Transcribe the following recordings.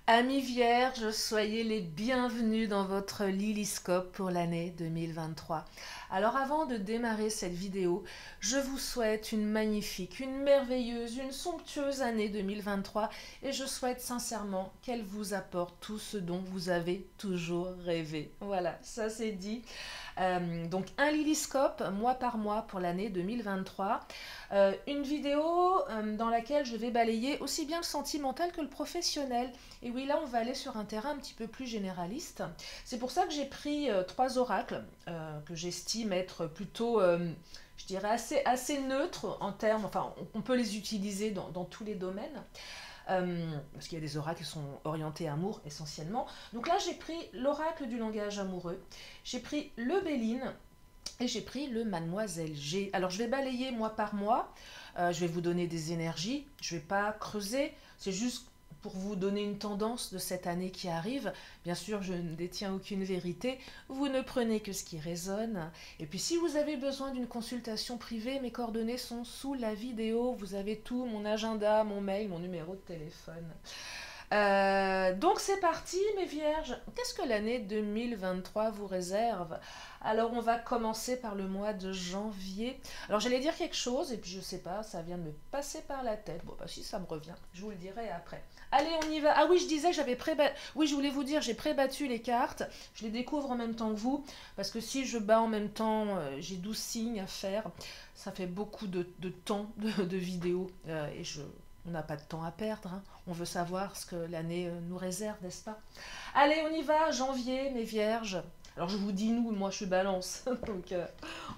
Amis vierges, soyez les bienvenus dans votre Lilyscope pour l'année 2023. Alors avant de démarrer cette vidéo, je vous souhaite une magnifique, une merveilleuse, une somptueuse année 2023 et je souhaite sincèrement qu'elle vous apporte tout ce dont vous avez toujours rêvé. Voilà, ça c'est dit. Donc un Lilyscope mois par mois pour l'année 2023. Une vidéo dans laquelle je vais balayer aussi bien le sentimental que le professionnel. Et oui, là on va aller sur un terrain un petit peu plus généraliste. C'est pour ça que j'ai pris trois oracles que j'estime être plutôt, je dirais, assez neutres en termes, enfin on peut les utiliser dans tous les domaines. Parce qu'il y a des oracles qui sont orientés amour essentiellement. Donc là j'ai pris l'oracle du langage amoureux, j'ai pris le Béline et j'ai pris le Mademoiselle G. Alors je vais balayer mois par mois, je vais vous donner des énergies, je ne vais pas creuser, c'est juste pour vous donner une tendance de cette année qui arrive. Bien sûr, je ne détiens aucune vérité, vous ne prenez que ce qui résonne. Et puis si vous avez besoin d'une consultation privée, mes coordonnées sont sous la vidéo, vous avez tout, mon agenda, mon mail, mon numéro de téléphone. Donc c'est parti mes vierges, qu'est-ce que l'année 2023 vous réserve? Alors on va commencer par le mois de janvier. Alors j'allais dire quelque chose et puis je sais pas, ça vient de me passer par la tête. Bon bah si ça me revient, je vous le dirai après. Allez on y va. Ah oui je disais que j'avais oui je voulais vous dire j'ai prébattu les cartes. Je les découvre en même temps que vous parce que si je bats en même temps, j'ai 12 signes à faire. Ça fait beaucoup de temps de vidéos et on n'a pas de temps à perdre, hein. On veut savoir ce que l'année nous réserve, n'est-ce pas? Allez, on y va, janvier, mes vierges. Alors je vous dis nous, moi je suis balance, donc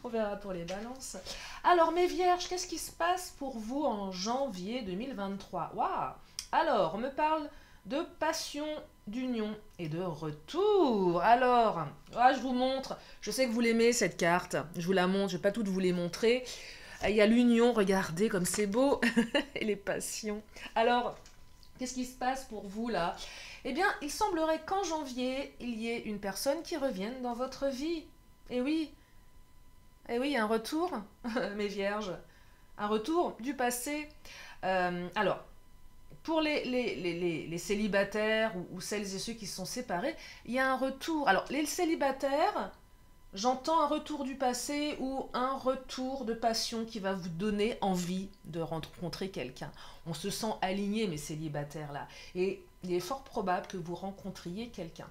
on verra pour les balances. Alors mes vierges, qu'est-ce qui se passe pour vous en janvier 2023? Waouh! Alors, on me parle de passion, d'union et de retour. Alors, je vous montre, je sais que vous l'aimez cette carte, je vous la montre, je ne vais pas toutes vous les montrer. Il y a l'union, regardez comme c'est beau, et les passions. Alors, qu'est-ce qui se passe pour vous là? Eh bien, il semblerait qu'en janvier, il y ait une personne qui revienne dans votre vie. Eh oui, eh oui, un retour, mes vierges. Un retour du passé. Alors, pour les célibataires ou celles et ceux qui se sont séparés, il y a un retour. Alors, les célibataires, j'entends un retour du passé ou un retour de passion qui va vous donner envie de rencontrer quelqu'un. On se sent aligné, mes célibataires là. Et il est fort probable que vous rencontriez quelqu'un.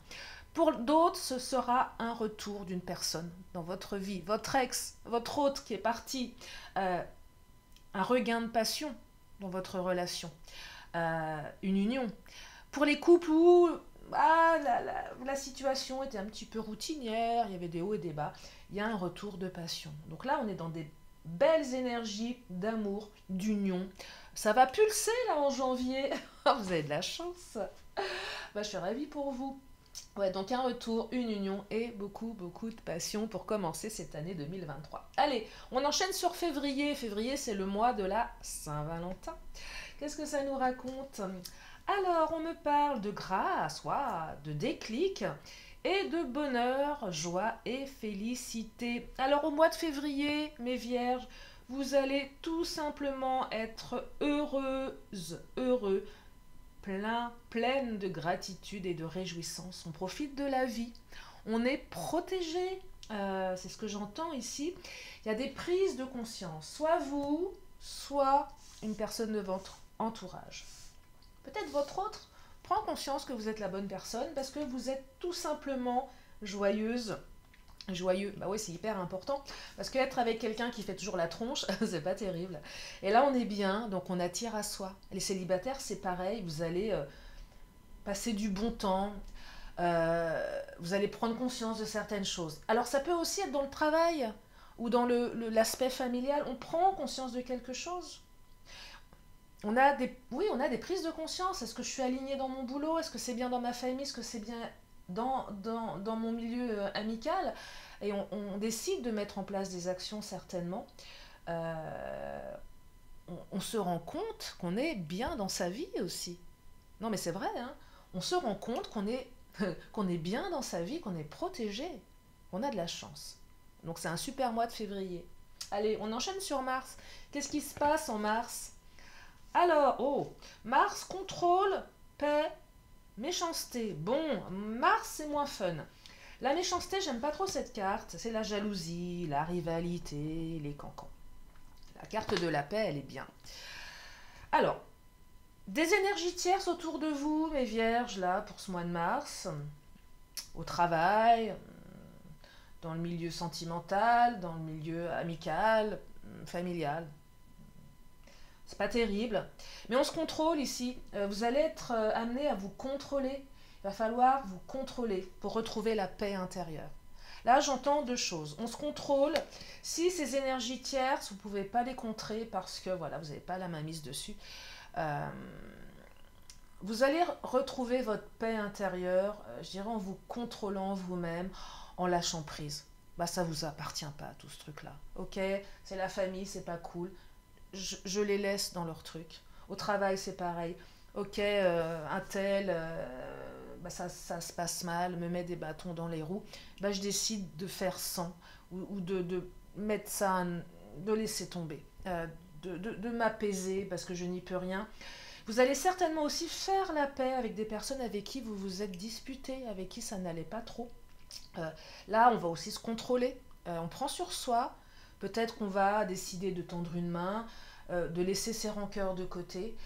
Pour d'autres, ce sera un retour d'une personne dans votre vie. Votre ex, votre autre qui est parti. Un regain de passion dans votre relation. Une union. Pour les couples où la situation était un petit peu routinière, il y avait des hauts et des bas, il y a un retour de passion. Donc là, on est dans des belles énergies d'amour, d'union. Ça va pulser là en janvier. Vous avez de la chance. Je suis ravie pour vous. Ouais, donc un retour, une union et beaucoup, beaucoup de passion pour commencer cette année 2023. Allez, on enchaîne sur février. Février, c'est le mois de la Saint-Valentin. Qu'est-ce que ça nous raconte? Alors, on me parle de grâce, de déclic et de bonheur, joie et félicité. Alors, au mois de février, mes vierges, vous allez tout simplement être heureuses, heureux, pleine de gratitude et de réjouissance. On profite de la vie. On est protégé. C'est ce que j'entends ici. Il y a des prises de conscience. Soit vous, soit une personne de votre entourage. Peut-être votre autre prend conscience que vous êtes la bonne personne parce que vous êtes tout simplement joyeuse. Joyeux, bah oui c'est hyper important parce qu'être avec quelqu'un qui fait toujours la tronche, c'est pas terrible. Et là on est bien, donc on attire à soi. Les célibataires c'est pareil, vous allez passer du bon temps, vous allez prendre conscience de certaines choses. Alors ça peut aussi être dans le travail ou dans l'aspect familial, on prend conscience de quelque chose. On a des prises de conscience. Est-ce que je suis alignée dans mon boulot? Est-ce que c'est bien dans ma famille? Est-ce que c'est bien dans mon milieu amical? Et on décide de mettre en place des actions certainement. On se rend compte qu'on est bien dans sa vie aussi. Non mais c'est vrai, hein. On se rend compte qu'on est bien dans sa vie, qu'on est protégé. On a de la chance. Donc c'est un super mois de février. Allez, on enchaîne sur Mars. Qu'est-ce qui se passe en Mars? Alors, Mars contrôle, paix, Méchanceté. Bon, Mars, c'est moins fun. La méchanceté, j'aime pas trop cette carte. C'est la jalousie, la rivalité, les cancans. La carte de la paix, elle est bien. Alors, des énergies tierces autour de vous, mes vierges, là, pour ce mois de mars. Au travail, dans le milieu sentimental, dans le milieu amical, familial. C'est pas terrible. Mais on se contrôle ici. Vous allez être amené à vous contrôler. Il va falloir vous contrôler pour retrouver la paix intérieure. Là, j'entends deux choses. On se contrôle. Si ces énergies tierces, vous ne pouvez pas les contrer parce que voilà, vous n'avez pas la main mise dessus. Vous allez retrouver votre paix intérieure, je dirais en vous contrôlant vous-même, en lâchant prise. Bah, ça vous appartient pas, tout ce truc-là. Ok, c'est la famille, c'est pas cool. Je les laisse dans leur truc. Au travail, c'est pareil. Ok, un tel, bah ça se passe mal, me met des bâtons dans les roues. Bah, je décide de faire sans, ou de mettre ça, de laisser tomber, de m'apaiser parce que je n'y peux rien. Vous allez certainement aussi faire la paix avec des personnes avec qui vous vous êtes disputé, avec qui ça n'allait pas trop. Là, on va aussi se contrôler. On prend sur soi. Peut-être qu'on va décider de tendre une main, de laisser ses rancœurs de côté.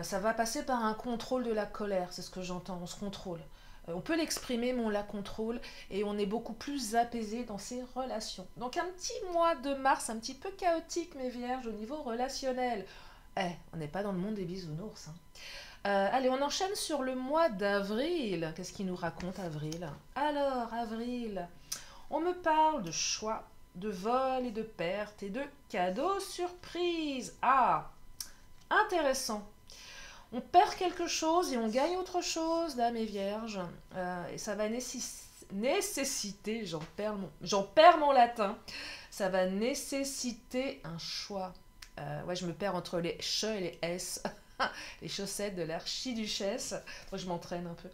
Ça va passer par un contrôle de la colère, c'est ce que j'entends, on se contrôle. On peut l'exprimer, mais on la contrôle et on est beaucoup plus apaisé dans ses relations. Donc un petit mois de mars, un petit peu chaotique, mes vierges, au niveau relationnel. On n'est pas dans le monde des bisounours. Hein. Allez, on enchaîne sur le mois d'avril. Qu'est-ce qu'il nous raconte, avril? Alors, avril, on me parle de choix, de vol et de perte et de cadeaux surprises. Ah, intéressant. On perd quelque chose et on gagne autre chose, là, mes vierges. Et ça va nécessiter, j'en perds mon latin, ça va nécessiter un choix. Ouais, je me perds entre les che et les s. Les chaussettes de l'archiduchesse. Moi, je m'entraîne un peu.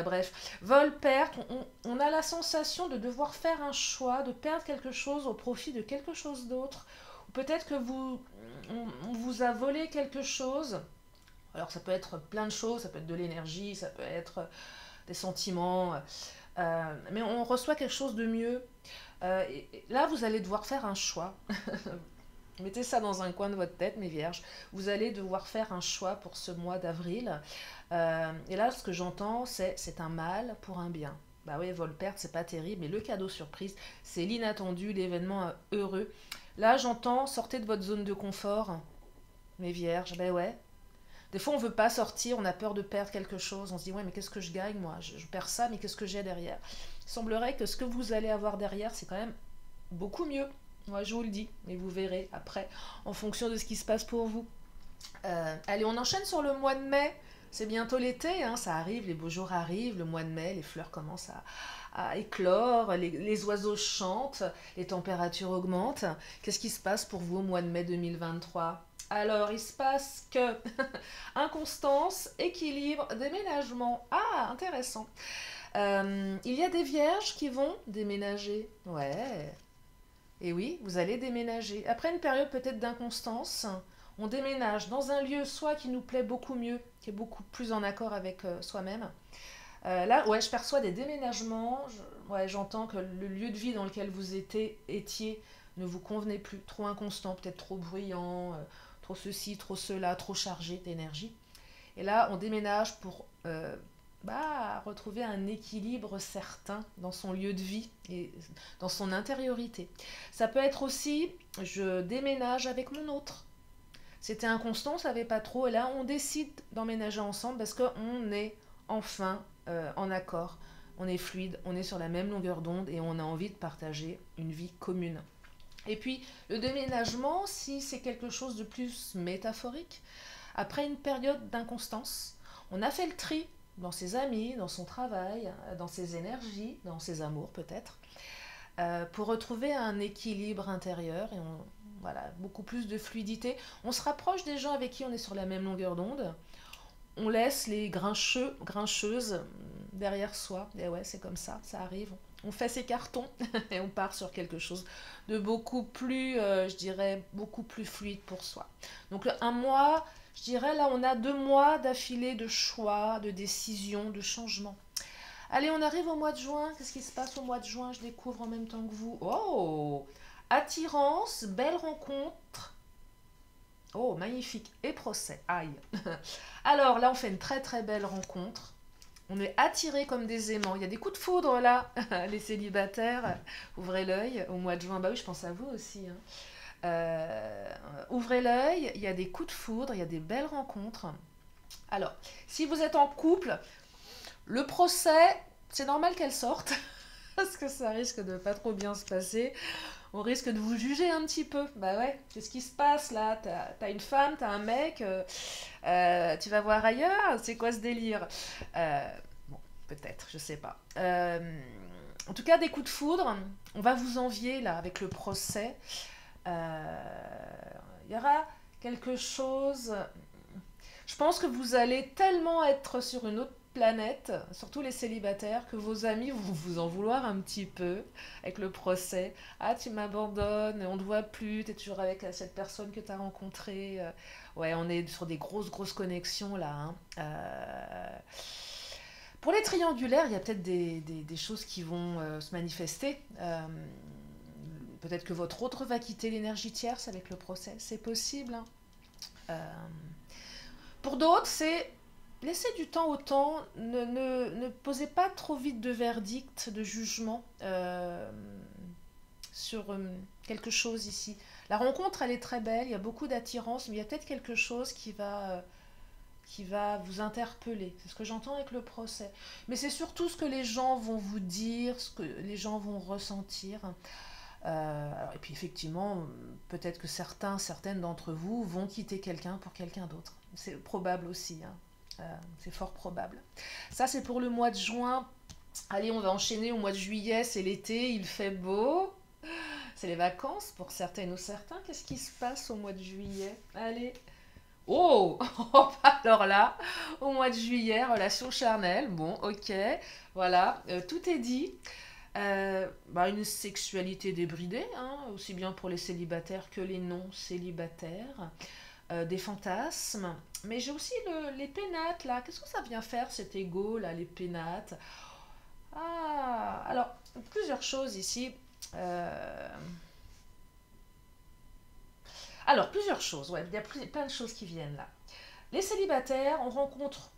Bref, vol-perte, on a la sensation de devoir faire un choix, de perdre quelque chose au profit de quelque chose d'autre. Ou peut-être que on vous a volé quelque chose. Alors, ça peut être plein de choses, ça peut être de l'énergie, ça peut être des sentiments. Mais on reçoit quelque chose de mieux. Et là, vous allez devoir faire un choix. Mettez ça dans un coin de votre tête, mes vierges. Vous allez devoir faire un choix pour ce mois d'avril. Et là, ce que j'entends, c'est un mal pour un bien. Bah oui, vol-perte, c'est pas terrible, mais le cadeau surprise, c'est l'inattendu, l'événement heureux. Là, j'entends, sortez de votre zone de confort, mes vierges. Ben ouais. Des fois, on veut pas sortir, on a peur de perdre quelque chose. On se dit, ouais, mais qu'est-ce que je gagne, moi? Je perds ça, mais qu'est-ce que j'ai derrière? Il semblerait que ce que vous allez avoir derrière, c'est quand même beaucoup mieux. Moi, je vous le dis, mais vous verrez après, en fonction de ce qui se passe pour vous. Allez, on enchaîne sur le mois de mai. C'est bientôt l'été, hein, ça arrive, les beaux jours arrivent, le mois de mai, les fleurs commencent à éclore, les oiseaux chantent, les températures augmentent. Qu'est-ce qui se passe pour vous au mois de mai 2023? Alors, il se passe que inconstance, équilibre, déménagement. Ah, intéressant. Il y a des vierges qui vont déménager. Ouais. Et oui, vous allez déménager. Après une période peut-être d'inconstance, on déménage dans un lieu soit qui nous plaît beaucoup mieux, qui est beaucoup plus en accord avec soi-même. Là, ouais, je perçois des déménagements. Ouais, j'entends que le lieu de vie dans lequel vous étiez ne vous convenait plus. Trop inconstant, peut-être trop bruyant, trop ceci, trop cela, trop chargé d'énergie. Et là, on déménage pour retrouver un équilibre certain dans son lieu de vie et dans son intériorité. Ça peut être aussi, je déménage avec mon autre. C'était inconstant, on ne savait pas trop, et là on décide d'emménager ensemble parce qu'on est enfin en accord, on est fluide, on est sur la même longueur d'onde et on a envie de partager une vie commune. Et puis le déménagement, si c'est quelque chose de plus métaphorique, après une période d'inconstance, on a fait le tri dans ses amis, dans son travail, dans ses énergies, dans ses amours peut-être, pour retrouver un équilibre intérieur et voilà, beaucoup plus de fluidité. On se rapproche des gens avec qui on est sur la même longueur d'onde. On laisse les grincheuses derrière soi. Et ouais, c'est comme ça arrive. On fait ses cartons et on part sur quelque chose de beaucoup plus, je dirais, beaucoup plus fluide pour soi. Donc un mois, Je dirais là, on a 2 mois d'affilée de choix, de décisions, de changements. Allez, on arrive au mois de juin. Qu'est-ce qui se passe au mois de juin? Je découvre en même temps que vous. Oh! Attirance, belle rencontre. Oh, magnifique. Et procès. Aïe. Alors là, on fait une très très belle rencontre. On est attirés comme des aimants. Il y a des coups de foudre là. Les célibataires, ouvrez l'œil. Au mois de juin, bah oui, je pense à vous aussi, hein. Ouvrez l'œil, il y a des coups de foudre, il y a des belles rencontres. Alors, si vous êtes en couple, le procès, c'est normal qu'elle sorte, parce que ça risque de pas trop bien se passer. On risque de vous juger un petit peu. Bah ouais, qu'est-ce qui se passe là? T'as une femme, t'as un mec, tu vas voir ailleurs? C'est quoi ce délire? Bon, peut-être, je sais pas. En tout cas, des coups de foudre, on va vous envier là avec le procès. Il y aura quelque chose. Je pense que vous allez tellement être sur une autre planète, surtout les célibataires, que vos amis vont vous en vouloir un petit peu avec le procès. Ah, tu m'abandonnes, on ne te voit plus, tu es toujours avec cette personne que tu as rencontrée. Ouais, on est sur des grosses, grosses connexions là, hein. Pour les triangulaires, il y a peut-être des choses qui vont se manifester. Peut-être que votre autre va quitter l'énergie tierce avec le procès, c'est possible, hein. Pour d'autres, c'est laisser du temps au temps, ne posez pas trop vite de verdict, de jugement sur quelque chose ici. La rencontre, elle est très belle, il y a beaucoup d'attirance, mais il y a peut-être quelque chose qui va vous interpeller. C'est ce que j'entends avec le procès. Mais c'est surtout ce que les gens vont vous dire, ce que les gens vont ressentir. Et puis effectivement, peut-être que certaines d'entre vous vont quitter quelqu'un pour quelqu'un d'autre. C'est probable aussi, hein. C'est fort probable. Ça, c'est pour le mois de juin. Allez, on va enchaîner au mois de juillet, c'est l'été, il fait beau. C'est les vacances pour certaines ou certains. Qu'est-ce qui se passe au mois de juillet? Allez. Oh! Alors là, au mois de juillet, relation charnelle. Bon, ok. Voilà, tout est dit. Une sexualité débridée, hein, aussi bien pour les célibataires que les non-célibataires. Des fantasmes. Mais j'ai aussi les pénates, là. Qu'est-ce que ça vient faire, cet ego, là, les pénates? Ah, alors, plusieurs choses ici. Alors, plusieurs choses, ouais. Il y a plein de choses qui viennent, là. Les célibataires, on rencontre...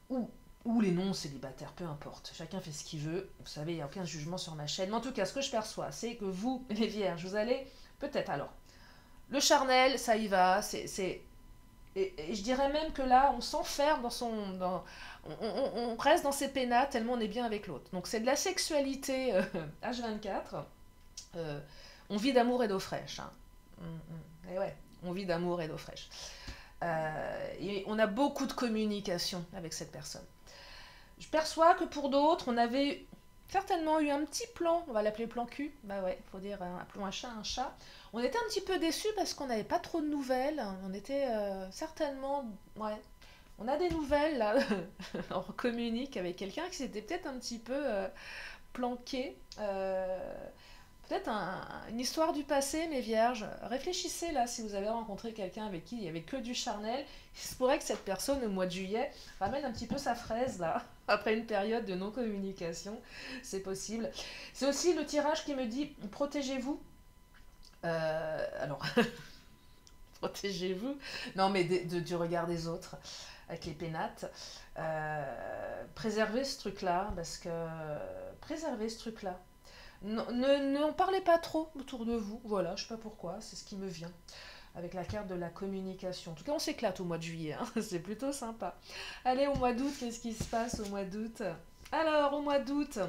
Ou les non-célibataires, peu importe. Chacun fait ce qu'il veut. Vous savez, il n'y a aucun jugement sur ma chaîne. Mais en tout cas, ce que je perçois, c'est que vous, les vierges, vous allez... Peut-être, alors... Le charnel, ça y va, et je dirais même que là, on s'enferme on reste dans ses pénates tellement on est bien avec l'autre. Donc c'est de la sexualité H24. On vit d'amour et d'eau fraîche, hein. Et ouais, on vit d'amour et d'eau fraîche. Et on a beaucoup de communication avec cette personne. Je perçois que pour d'autres, on avait certainement eu un petit plan, on va l'appeler plan cul, bah ouais, faut dire, appelons un chat un chat. On était un petit peu déçus parce qu'on n'avait pas trop de nouvelles, on était certainement, ouais, on a des nouvelles là, on communique avec quelqu'un qui s'était peut-être un petit peu planqué, peut-être une histoire du passé, mes vierges. Réfléchissez là, si vous avez rencontré quelqu'un avec qui il n'y avait que du charnel, il se pourrait que cette personne, au mois de juillet, ramène un petit peu sa fraise là, après une période de non-communication. C'est possible. C'est aussi le tirage qui me dit protégez-vous. Alors, protégez-vous. Non, mais du regard des autres, avec les pénates. Préservez ce truc-là, parce que. Préservez ce truc-là. N'en parlez pas trop autour de vous, voilà, je sais pas pourquoi, c'est ce qui me vient avec la carte de la communication. En tout cas, on s'éclate au mois de juillet, hein. C'est plutôt sympa. Allez, au mois d'août, qu'est-ce qui se passe au mois d'août? Alors, au mois d'août,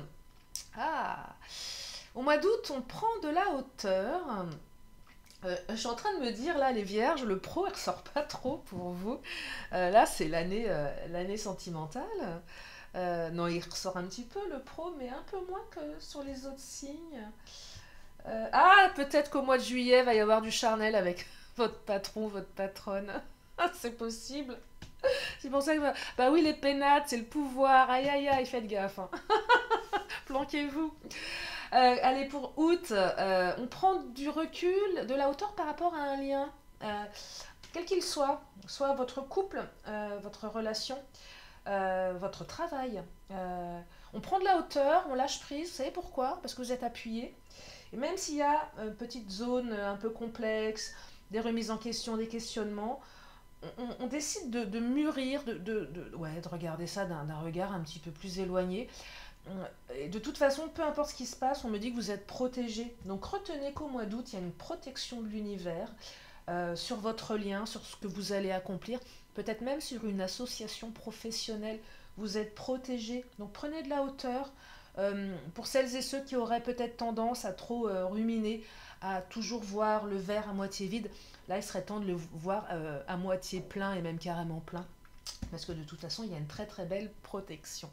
au mois d'août, on prend de la hauteur. Je suis en train de me dire, là, les vierges, le pro, il ressort pas trop pour vous. Là, c'est l'année sentimentale. Non, il ressort un petit peu le pro, mais un peu moins que sur les autres signes. Peut-être qu'au mois de juillet, il va y avoir du charnel avec votre patron, votre patronne. C'est possible. C'est pour ça que... Bah oui, les pénates, c'est le pouvoir. Aïe, aïe, aïe, faites gaffe, hein. Planquez-vous. Allez, pour août, on prend du recul, de la hauteur par rapport à un lien. quel qu'il soit votre couple, votre relation, votre travail. On prend de la hauteur, on lâche prise, vous savez pourquoi? Parce que vous êtes appuyé. Et même s'il y a une petite zone un peu complexe, des remises en question, des questionnements, on décide de mûrir, ouais, de regarder ça d'un regard un petit peu plus éloigné. Et de toute façon, peu importe ce qui se passe, on me dit que vous êtes protégé. Donc retenez qu'au mois d'août, il y a une protection de l'univers sur votre lien, sur ce que vous allez accomplir, peut-être même sur une association professionnelle. Vous êtes protégé. Donc prenez de la hauteur. Pour celles et ceux qui auraient peut-être tendance à trop ruminer, à toujours voir le verre à moitié vide, là il serait temps de le voir à moitié plein et même carrément plein. Parce que de toute façon, il y a une très très belle protection.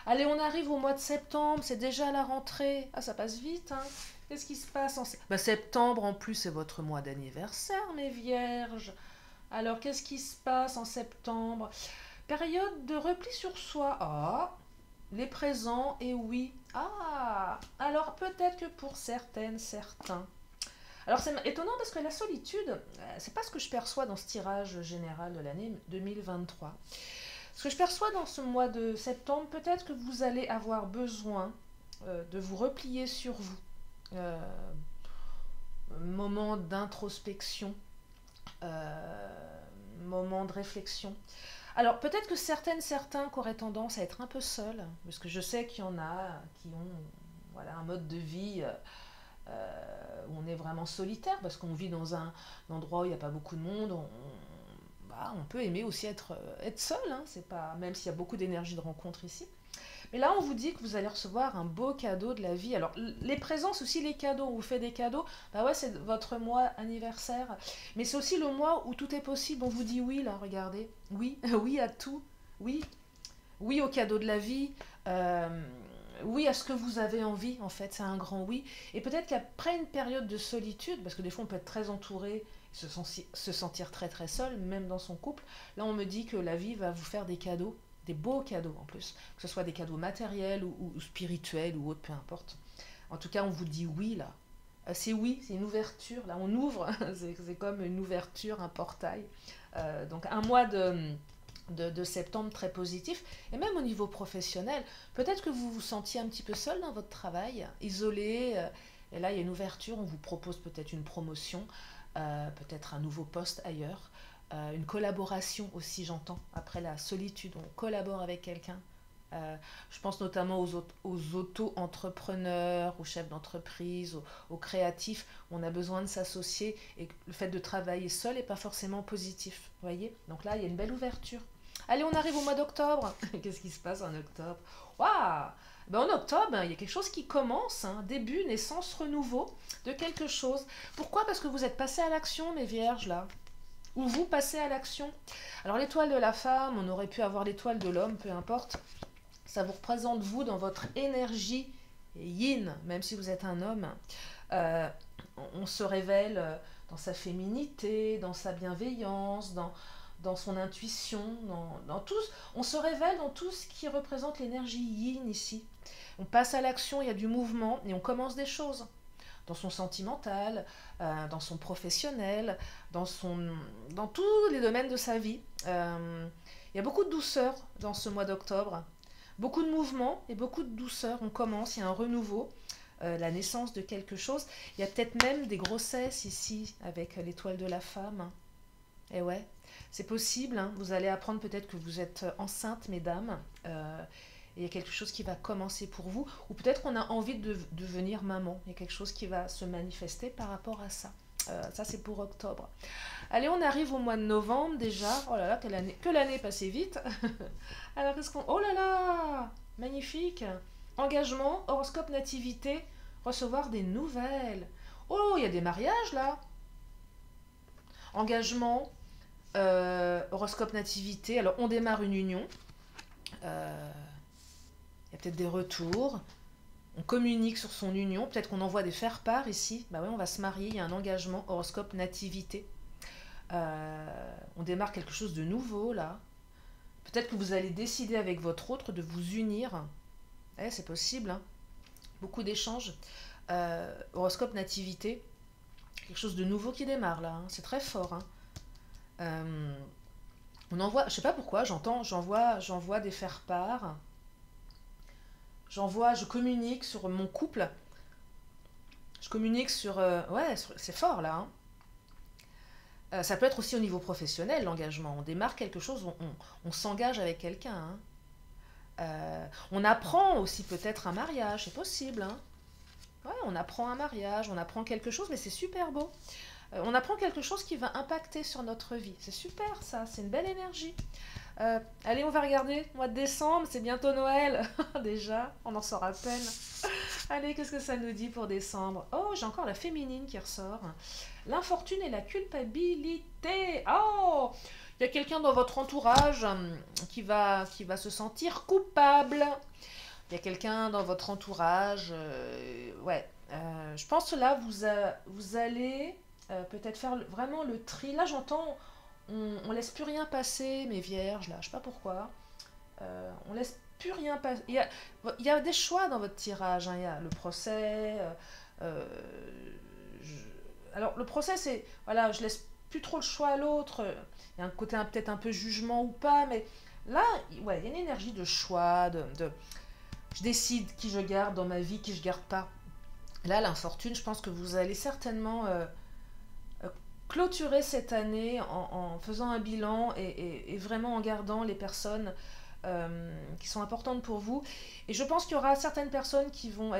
Allez, on arrive au mois de septembre, c'est déjà la rentrée. Ah, ça passe vite, hein. Qu'est-ce qui se passe en septembre, en plus, c'est votre mois d'anniversaire, mes vierges. Alors, qu'est-ce qui se passe en septembre? Période de repli sur soi. Ah, les présents, et oui. Ah, alors peut-être que pour certaines, certains. Alors, c'est étonnant parce que la solitude, c'est pas ce que je perçois dans ce tirage général de l'année 2023. Ce que je perçois dans ce mois de septembre, peut-être que vous allez avoir besoin de vous replier sur vous. Moment d'introspection, moment de réflexion. Alors peut-être que certaines, certains qui auraient tendance à être un peu seuls, parce que je sais qu'il y en a qui ont voilà, un mode de vie où on est vraiment solitaire, parce qu'on vit dans un endroit où il n'y a pas beaucoup de monde, on peut aimer aussi être seul, hein, c'est pas, même s'il y a beaucoup d'énergie de rencontre ici. Mais là, on vous dit que vous allez recevoir un beau cadeau de la vie. Alors, les présences, aussi les cadeaux, on vous fait des cadeaux, bah ouais, c'est votre mois anniversaire. Mais c'est aussi le mois où tout est possible. On vous dit oui, là, regardez. Oui, oui à tout. Oui, oui au cadeau de la vie. Oui à ce que vous avez envie, en fait, c'est un grand oui. Et peut-être qu'après une période de solitude, parce que des fois on peut être très entouré, se sentir très très seul, même dans son couple, là on me dit que la vie va vous faire des cadeaux, des beaux cadeaux en plus, que ce soit des cadeaux matériels ou spirituels ou autres, peu importe. En tout cas, on vous dit oui là. C'est oui, c'est une ouverture, là on ouvre, c'est comme une ouverture, un portail. Donc un mois de septembre très positif, et même au niveau professionnel, peut-être que vous vous sentiez un petit peu seul dans votre travail, isolé, et là il y a une ouverture, on vous propose peut-être une promotion, peut-être un nouveau poste ailleurs, une collaboration aussi j'entends, après la solitude, on collabore avec quelqu'un. Je pense notamment aux auto-entrepreneurs, aux chefs d'entreprise, aux créatifs. On a besoin de s'associer et le fait de travailler seul n'est pas forcément positif. Voyez. Donc là, il y a une belle ouverture. Allez, on arrive au mois d'octobre. Qu'est-ce qui se passe en octobre? Waouh! Ben, en octobre, il y a quelque chose qui commence, hein, début, naissance, renouveau de quelque chose. Pourquoi? Parce que vous êtes passé à l'action, mes vierges, là. Ou vous passez à l'action. Alors l'étoile de la femme, on aurait pu avoir l'étoile de l'homme, peu importe. Ça vous représente vous dans votre énergie yin, même si vous êtes un homme. On se révèle dans sa féminité, dans sa bienveillance, dans son intuition, dans tout. On se révèle dans tout ce qui représente l'énergie yin ici. On passe à l'action, il y a du mouvement et on commence des choses. Dans son sentimental, dans son professionnel, dans tous les domaines de sa vie. Il y a beaucoup de douceur dans ce mois d'octobre. Beaucoup de mouvement et beaucoup de douceur. On commence, il y a un renouveau, la naissance de quelque chose. Il y a peut-être même des grossesses ici avec l'étoile de la femme. Et ouais, c'est possible. Hein. Vous allez apprendre peut-être que vous êtes enceinte, mesdames. Et il y a quelque chose qui va commencer pour vous. Ou peut-être qu'on a envie de devenir maman. Il y a quelque chose qui va se manifester par rapport à ça. Ça, c'est pour octobre. Allez, on arrive au mois de novembre déjà. Oh là là, que l'année est passée vite. Alors, qu'est-ce qu'on... Oh là là! Magnifique! Engagement, horoscope nativité, recevoir des nouvelles. Oh, il y a des mariages là! Engagement, horoscope nativité. Alors, on démarre une union. Il y a peut-être des retours. On communique sur son union. Peut-être qu'on envoie des faire-part ici. Bah oui, on va se marier. Il y a un engagement, horoscope nativité. On démarre quelque chose de nouveau là. Peut-être que vous allez décider avec votre autre de vous unir. C'est possible. Hein. Beaucoup d'échanges. Horoscope nativité. Quelque chose de nouveau qui démarre là. Hein. C'est très fort. Hein. Euh, on envoie, je sais pas pourquoi, j'envoie des faire-part. Je communique sur mon couple. Je communique sur, ouais, c'est fort là, hein. Ça peut être aussi au niveau professionnel, l'engagement. On démarre quelque chose, on s'engage avec quelqu'un, hein. On apprend aussi peut-être un mariage, c'est possible, hein. Ouais, on apprend un mariage, on apprend quelque chose, mais c'est super beau. On apprend quelque chose qui va impacter sur notre vie. C'est super ça, c'est une belle énergie. Allez, on va regarder, mois de décembre, c'est bientôt Noël. Déjà, on en sort à peine. Allez, qu'est-ce que ça nous dit pour décembre? Oh, j'ai encore la féminine qui ressort. L'infortune et la culpabilité. Oh, il y a quelqu'un dans votre entourage qui va se sentir coupable. Il y a quelqu'un dans votre entourage. Ouais, je pense que là, vous allez peut-être faire vraiment le tri. Là, j'entends, on laisse plus rien passer, mes vierges, là, je sais pas pourquoi. On laisse plus rien passer. Il y a des choix dans votre tirage, hein. Il y a le procès. Euh, alors, le procès, c'est. Voilà, je laisse plus trop le choix à l'autre. Il y a un côté peut-être un peu jugement ou pas, mais là, ouais, il y a une énergie de choix, je décide qui je garde dans ma vie, qui je garde pas. Là, l'infortune, je pense que vous allez certainement clôturer cette année en faisant un bilan et vraiment en gardant les personnes qui sont importantes pour vous. Et je pense qu'il y aura certaines personnes qui vont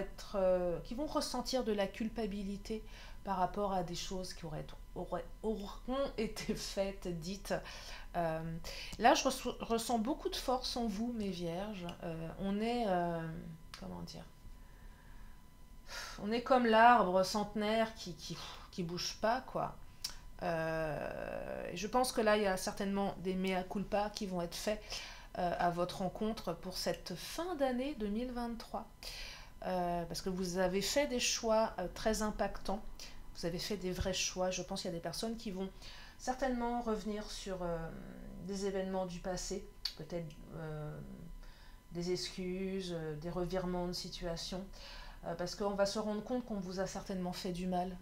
ressentir de la culpabilité par rapport à des choses qui auront été faites, dites. Euh, Là, ressens beaucoup de force en vous, mes vierges. On est, comment dire, on est comme l'arbre centenaire qui bouge pas, quoi. Je pense que là, il y a certainement des mea culpa qui vont être faits à votre rencontre pour cette fin d'année 2023. Parce que vous avez fait des choix très impactants. Vous avez fait des vrais choix. Je pense qu'il y a des personnes qui vont certainement revenir sur des événements du passé, peut-être des excuses, des revirements de situation, parce qu'on va se rendre compte qu'on vous a certainement fait du mal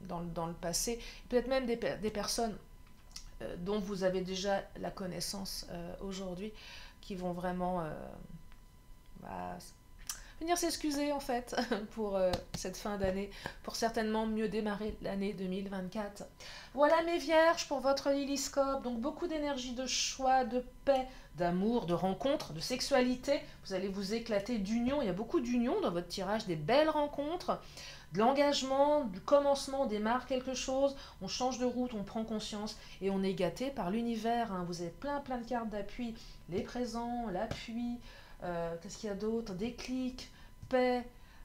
dans le passé, peut-être même des personnes dont vous avez déjà la connaissance aujourd'hui, qui vont vraiment bah, venir s'excuser en fait pour cette fin d'année, pour certainement mieux démarrer l'année 2024. Voilà mes vierges pour votre Lilyscope, donc beaucoup d'énergie, de choix, de paix, d'amour, de rencontres, de sexualité. Vous allez vous éclater d'union, il y a beaucoup d'union dans votre tirage, des belles rencontres, de l'engagement, du commencement, on démarre quelque chose, on change de route, on prend conscience et on est gâté par l'univers, hein. Vous avez plein de cartes d'appui, les présents, l'appui, qu'est-ce qu'il y a d'autre, déclic, paix,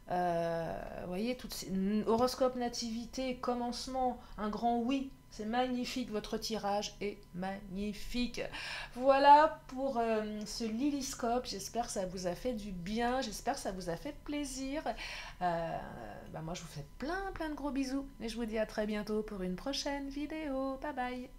vous voyez, horoscope, nativité, commencement, un grand oui. C'est magnifique, votre tirage est magnifique. Voilà pour ce Lilyscope. J'espère que ça vous a fait du bien. J'espère que ça vous a fait plaisir. Moi, je vous fais plein de gros bisous. Et je vous dis à très bientôt pour une prochaine vidéo. Bye bye.